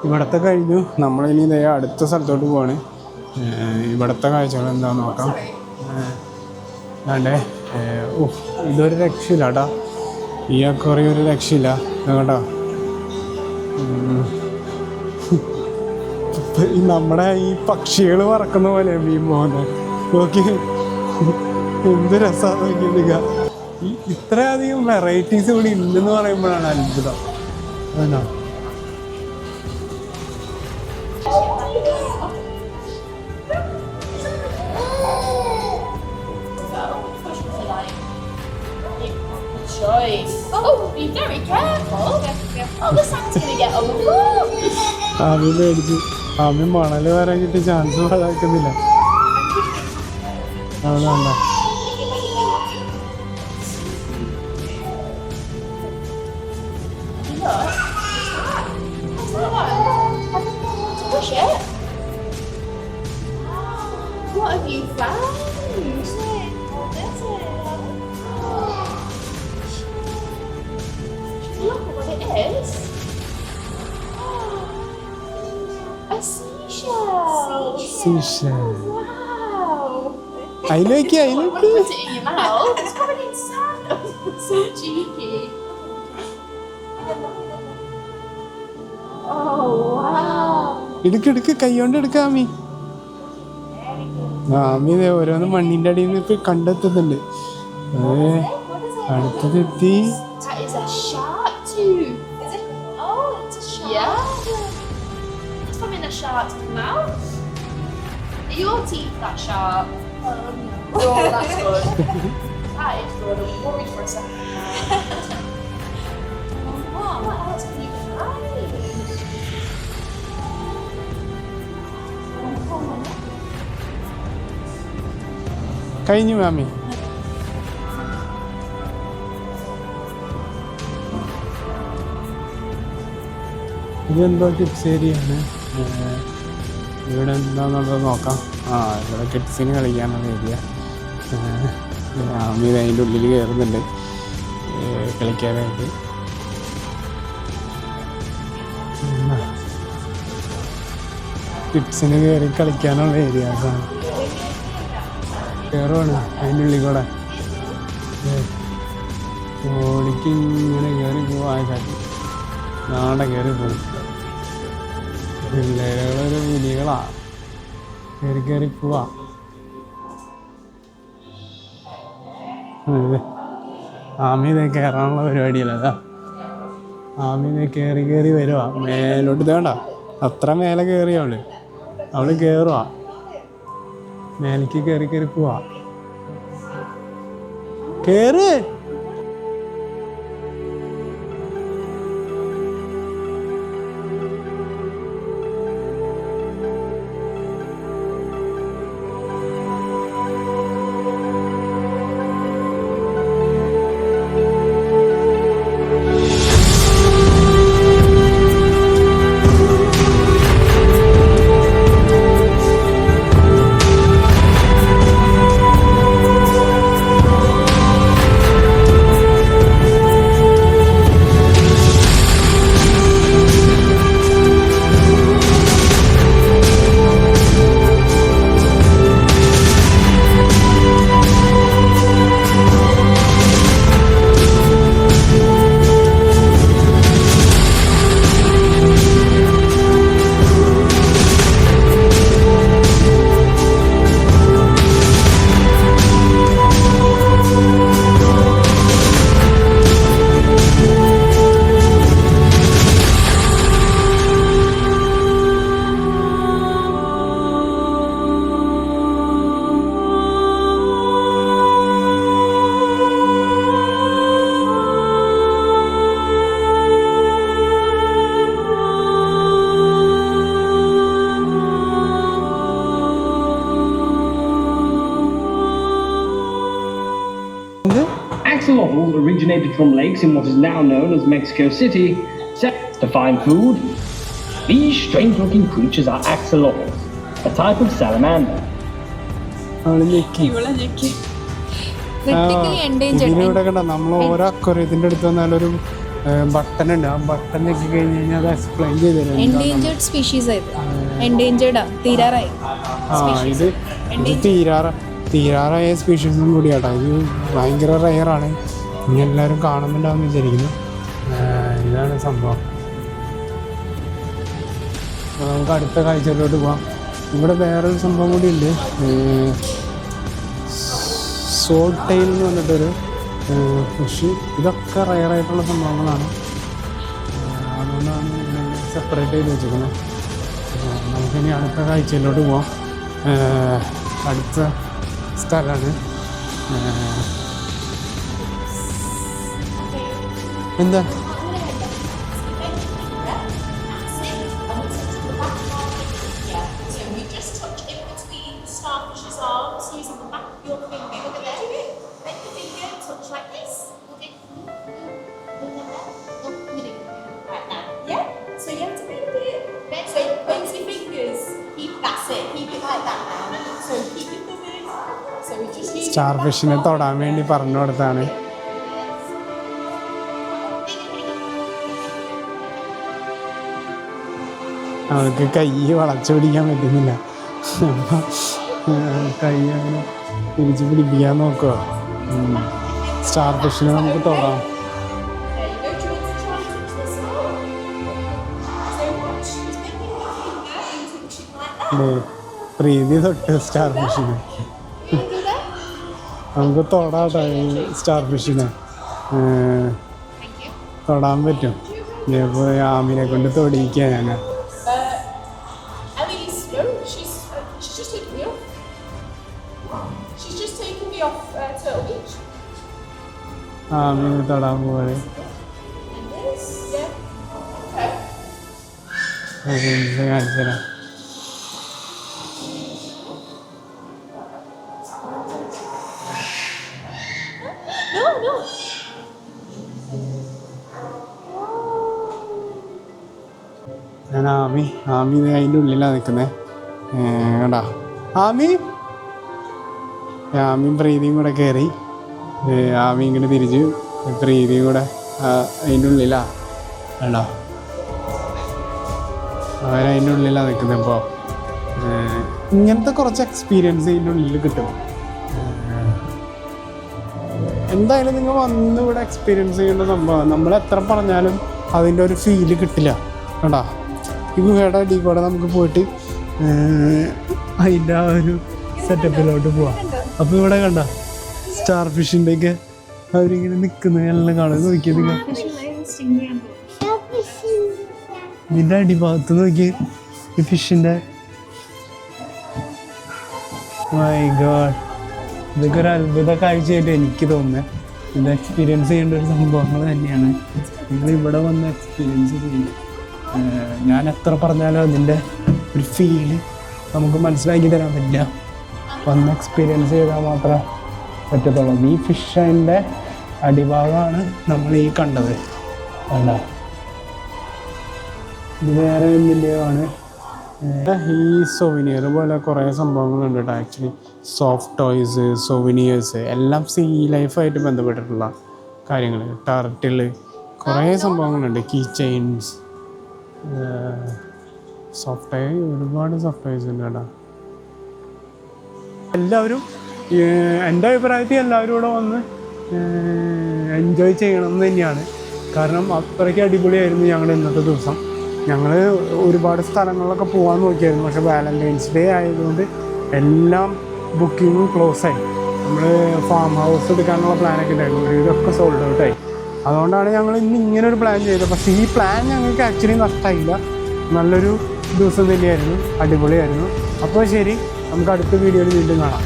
ഇവിടുത്തെ കഴിഞ്ഞു. നമ്മളിനി ഇതേ അടുത്ത സ്ഥലത്തോട്ട് പോവാണ്. ഇവിടുത്തെ കാഴ്ചകൾ എന്താണെന്ന് നോക്കാം. അതെ, ഇതൊരു രക്ഷയില്ല കേട്ടോ. ഈ അക്വേറിയം ഒരു രക്ഷയില്ല കേട്ടോ. നമ്മുടെ ഈ പക്ഷികൾ പറക്കുന്ന പോലെ മീൻ പോകുന്നത് നോക്കി. എന്ത് രസമാണ് നോക്കിയിരിക്കുക. ഇത്രയധികം വെറൈറ്റീസ് ഇവിടെ ഇല്ലെന്ന് പറയുമ്പോഴാണ് അത്ഭുതം. അതോ ആമി മേടിച്ചു. ആമി മണല് വരാൻ കിട്ടിയ chance വളർക്കുന്നില്ല. അതാണ്ട What have you found? Look what it is. A seashell. Seashell. Wow. I like it. Put it in your mouth. It's covered in sand. So cheeky. Oh wow. എടുക്ക് കൈ കൊണ്ട് എടുക്ക ആമി. ആമി ഇതേ ഓരോന്ന് മണ്ണിന്റെ അടിയിൽ നിന്ന് ഇപ്പൊ കണ്ടെത്തുന്നുണ്ട്. അടുത്തതെത്തി. That is a shark tooth. Is it? Oh, it's a shark. Yeah. It's from in a shark's mouth. Are your teeth that sharp? Oh, that's good. That is good. I'm worried for a second. What else can you find? കഴിഞ്ഞു മാമി. ഇതെന്തോ kids ഏരിയയാണ്. ഇവിടെ എന്താണെന്നുള്ളത് നോക്കാം. ഇവിടെ കിഡ്സിന് കളിക്കാനുള്ള area. മാമി അതിൻ്റെ ഉള്ളിൽ കയറുന്നുണ്ട് കളിക്കാനായിട്ട്. കിഡ്സിന് കയറി കളിക്കാനുള്ള ഏരിയാസാണ്. കയറുവാണ് അതിൻ്റെ ഉള്ളിൽ കൂടെ. ഓടിക്ക് ഇങ്ങനെ കയറി പോവാൻ കാട്ടി നാടെ കയറി പോകും. പിള്ളേരുകളൊരു പുലികളാ. കയറി പോവാ. ആമി ഇതേ കയറാനുള്ള പരിപാടിയല്ല. അതാ ആമി ഇതേ കയറി വരുവാ മേലോട്ട്. വേണ്ട അത്ര മേലെ കയറിയ അവള് കയറുവാ. മേലേക്ക് കയറി പോവാ. കേറ്. Axolotls originated from lakes in what is now known as Mexico City. To find food, these strange-looking creatures are axolotls, a type of salamander. ഇതിലൂടെ കണ്ട നമ്മൾ ഓരോ അക്വേറിയത്തിന്റെ അടുത്ത് വന്നാലൊരു ബട്ടൺ ഉണ്ട്. ആ ബട്ടൺ ഞെക്കി കഴിഞ്ഞ് കഴിഞ്ഞാൽ അത് എക്സ്പ്ലെയിൻ ചെയ്ത് തരും. എൻഡേഞ്ചേർഡ് സ്പീഷീസ് ആയത്. എൻഡേഞ്ചേർഡാ, തീരാറായി. ഇത് തീരാറായ സ്പീഷീസും കൂടിയാട്ടോ. ഇത് ഭയങ്കര റെയറാണ്. ഇനി എല്ലാവരും കാണുന്നുണ്ടാവും വിചാരിക്കുന്നു. ഇതാണ് സംഭവം. അപ്പോൾ നമുക്ക് അടുത്ത കാഴ്ചയിലോട്ട് പോവാം. ഇവിടെ വേറൊരു സംഭവം കൂടി ഉണ്ട്. സോൾട്ട് ടെയിൽ എന്ന് പറഞ്ഞിട്ടൊരു ഫിഷ്. ഇതൊക്കെ റെയറായിട്ടുള്ള സംഭവങ്ങളാണ്. അതുകൊണ്ടാണ് സെപ്പറേറ്റ് ചെയ്ത് വെച്ചിരിക്കുന്നത്. നമുക്കിനി അടുത്ത കാഴ്ചയിലോട്ട് പോവാം. അടുത്ത സ്ഥലമാണ് എന്താ സ്റ്റാർ ഫിഷിനെ തൊടാൻ വേണ്ടി പറഞ്ഞു കൊടുത്താണ്. അവർക്ക് കൈ വളച്ചു പിടിക്കാൻ പറ്റുന്നില്ല. കൈ അങ്ങനെ തിരിച്ച് പിടിപ്പിക്കാൻ നോക്കുക. സ്റ്റാർ ഫിഷിനെ നമുക്ക് തൊടാം. പ്രീതി തൊട്ട് സ്റ്റാർ ഫിഷിനെ നമുക്ക് തൊടാട്ടോ. സ്റ്റാർ ഫിഷിനെ തൊടാൻ പറ്റും. ഇതേപോലെ ആമിനെ കൊണ്ട് തൊടിയിക്കുക ഞങ്ങൾ. ആമിനെ തൊടാൻ പോലെ കാണിച്ചു തരാം. ഞാൻ ആമി അതിൻ്റെ ഉള്ളിലാണ് നിൽക്കുന്നത്. കണ്ടാ ആമിയും പ്രീതിയും കൂടെ കയറി. ആമി ഇങ്ങോട്ട് തിരിച്ചു, പ്രീതിയും കൂടെ അതിൻ്റെ ഉള്ളിലാണ്. കണ്ടോ, അവരതിൻ്റെ ഉള്ളിലാണ് നിൽക്കുന്നത്. ഇപ്പോൾ ഇങ്ങനത്തെ കുറച്ച് എക്സ്പീരിയൻസ് ഇതിൻ്റെ ഉള്ളിൽ കിട്ടും. എന്തായാലും നിങ്ങൾ വന്ന് ഇവിടെ എക്സ്പീരിയൻസ് ചെയ്യേണ്ട സംഭവം. നമ്മൾ എത്ര പറഞ്ഞാലും അതിൻ്റെ ഒരു ഫീല് കിട്ടില്ല. കണ്ടാ, ഈ ഗുഹയുടെ അടിയിൽ കൂടെ നമുക്ക് പോയിട്ട് അതിൻ്റെ ആ ഒരു സെറ്റപ്പിലോട്ട് പോവാം. അപ്പോൾ ഇവിടെ കണ്ട സ്റ്റാർ ഫിഷിൻ്റെയൊക്കെ അവരിങ്ങനെ നിൽക്കുന്നത് എല്ലാം കാണാൻ നോക്കിയത്. ഇതിൻ്റെ അടിഭാഗത്ത് നോക്കി ഈ ഫിഷിൻ്റെ. മൈ ഗോഡ്, ഇതൊക്കെ ഒരു അത്ഭുത കാഴ്ചയായിട്ട് എനിക്ക് തോന്നുന്നത്. ഇത് എക്സ്പീരിയൻസ് ചെയ്യേണ്ട ഒരു സംഭവങ്ങൾ തന്നെയാണ്. നിങ്ങൾ ഇവിടെ വന്ന് എക്സ്പീരിയൻസ് ചെയ്യും. ഞാൻ എത്ര പറഞ്ഞാലും അതിൻ്റെ ഒരു ഫീല് നമുക്ക് മനസ്സിലാക്കി തരാൻ പറ്റില്ല. വന്ന് എക്സ്പീരിയൻസ് ചെയ്താൽ മാത്രമേ പറ്റത്തുള്ളൂ. ഈ ഫിഷിൻ്റെ അടിഭാഗമാണ് നമ്മൾ ഈ കണ്ടത്. അല്ല, ഇത് വേറെ എന്തിൻ്റെയാണ്. ഈ സൊവിനിയർ പോലെ കുറേ സംഭവങ്ങളുണ്ട് കേട്ടോ. ആക്ച്വലി സോഫ്റ്റ് ടോയ്സ്, സൊവിനിയേഴ്സ് എല്ലാം സീ ലൈഫായിട്ട് ബന്ധപ്പെട്ടിട്ടുള്ള കാര്യങ്ങൾ. ടർട്ടിൽ, കുറേ സംഭവങ്ങളുണ്ട്. കീ ചെയിൻസ്, സോഫ്റ്റ് ടോയ്, ഒരുപാട് സോഫ്റ്റ് ടോയ്സ് ഉണ്ട് കേട്ടോ. എല്ലാവരും എൻ്റെ അഭിപ്രായത്തിൽ എല്ലാവരും കൂടെ വന്ന് എൻജോയ് ചെയ്യണം എന്ന് തന്നെയാണ്. കാരണം അത്രയ്ക്ക് അടിപൊളിയായിരുന്നു ഞങ്ങളുടെ ഇന്നത്തെ ദിവസം. ഞങ്ങൾ ഒരുപാട് സ്ഥലങ്ങളിലൊക്കെ പോകാൻ നോക്കിയായിരുന്നു. പക്ഷേ വാലന്റൈൻസ് ഡേ ആയതുകൊണ്ട് എല്ലാം ബുക്കിങ്ങും ക്ലോസായി. നമ്മൾ ഫാം ഹൗസ് എടുക്കാനുള്ള പ്ലാനൊക്കെ ഉണ്ടായിരുന്നു. ഇതൊക്കെ സോൾഡ് ഔട്ടായി. അതുകൊണ്ടാണ് ഞങ്ങൾ ഇന്ന് ഇങ്ങനൊരു പ്ലാൻ ചെയ്തത്. പക്ഷേ ഈ പ്ലാൻ ഞങ്ങൾക്ക് ആക്ച്വലി നഷ്ടമായില്ല. നല്ലൊരു ദിവസം തന്നെയായിരുന്നു, അടിപൊളിയായിരുന്നു. അപ്പോൾ ശരി, നമുക്ക് അടുത്ത വീഡിയോയിൽ വീണ്ടും കാണാം.